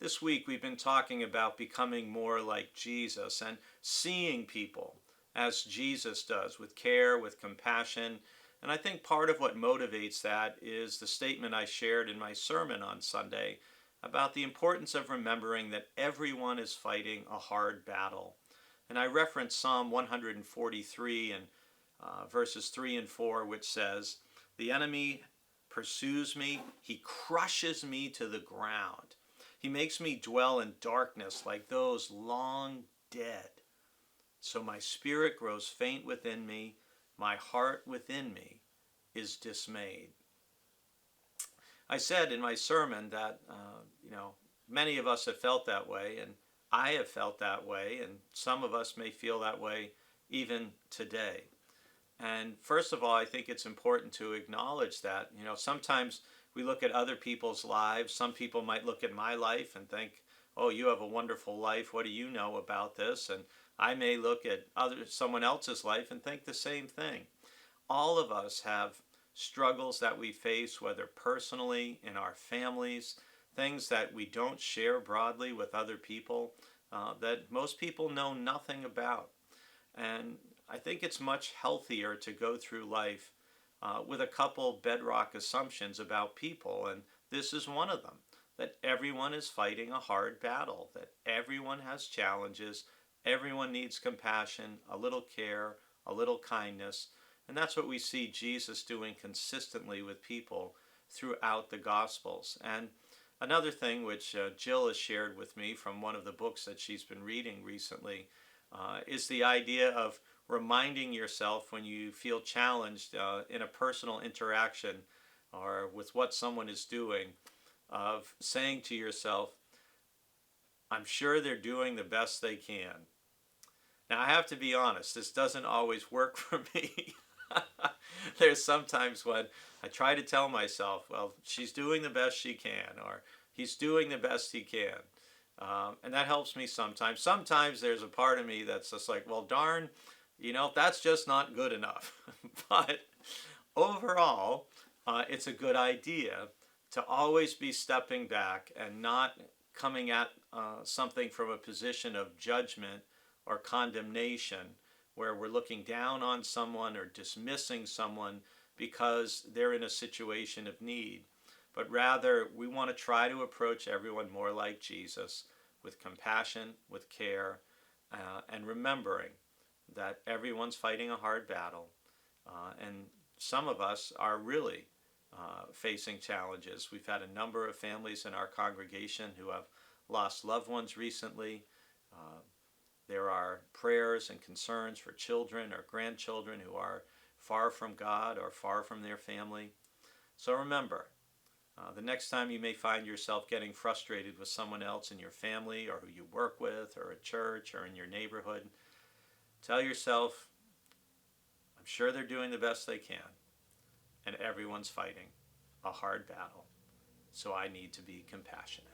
This week we've been talking about becoming more like Jesus and seeing people as Jesus does, with care, with compassion. And I think part of what motivates that is the statement I shared in my sermon on Sunday about the importance of remembering that everyone is fighting a hard battle. And I referenced Psalm 143 and verses 3 and 4, which says, "The enemy pursues me, he crushes me to the ground. He makes me dwell in darkness like those long dead. So my spirit grows faint within me, my heart within me is dismayed." I said in my sermon that, many of us have felt that way, and I have felt that way, and some of us may feel that way even today. And first of all, I think it's important to acknowledge that, sometimes we look at other people's lives. Some people might look at my life and think, "Oh, you have a wonderful life. What do you know about this?" And I may look at someone else's life and think the same thing. All of us have struggles that we face, whether personally, in our families, things that we don't share broadly with other people, that most people know nothing about. And I think it's much healthier to go through life with a couple bedrock assumptions about people. And this is one of them, that everyone is fighting a hard battle, that everyone has challenges, everyone needs compassion, a little care, a little kindness. And that's what we see Jesus doing consistently with people throughout the Gospels. And another thing which Jill has shared with me from one of the books that she's been reading recently is the idea of reminding yourself when you feel challenged in a personal interaction or with what someone is doing, of saying to yourself, "I'm sure they're doing the best they can." Now, I have to be honest, this doesn't always work for me. There's sometimes when I try to tell myself, "Well, she's doing the best she can," or "he's doing the best he can." And that helps me sometimes. Sometimes there's a part of me that's just like, "Well, darn, that's just not good enough." But overall, it's a good idea to always be stepping back and not coming at something from a position of judgment or condemnation, where we're looking down on someone or dismissing someone because they're in a situation of need. But rather, we want to try to approach everyone more like Jesus, with compassion, with care, and remembering that everyone's fighting a hard battle. And some of us are really facing challenges. We've had a number of families in our congregation who have lost loved ones recently. There are prayers and concerns for children or grandchildren who are far from God or far from their family. So remember, the next time you may find yourself getting frustrated with someone else in your family or who you work with or at church or in your neighborhood, tell yourself, "I'm sure they're doing the best they can, and everyone's fighting a hard battle, so I need to be compassionate."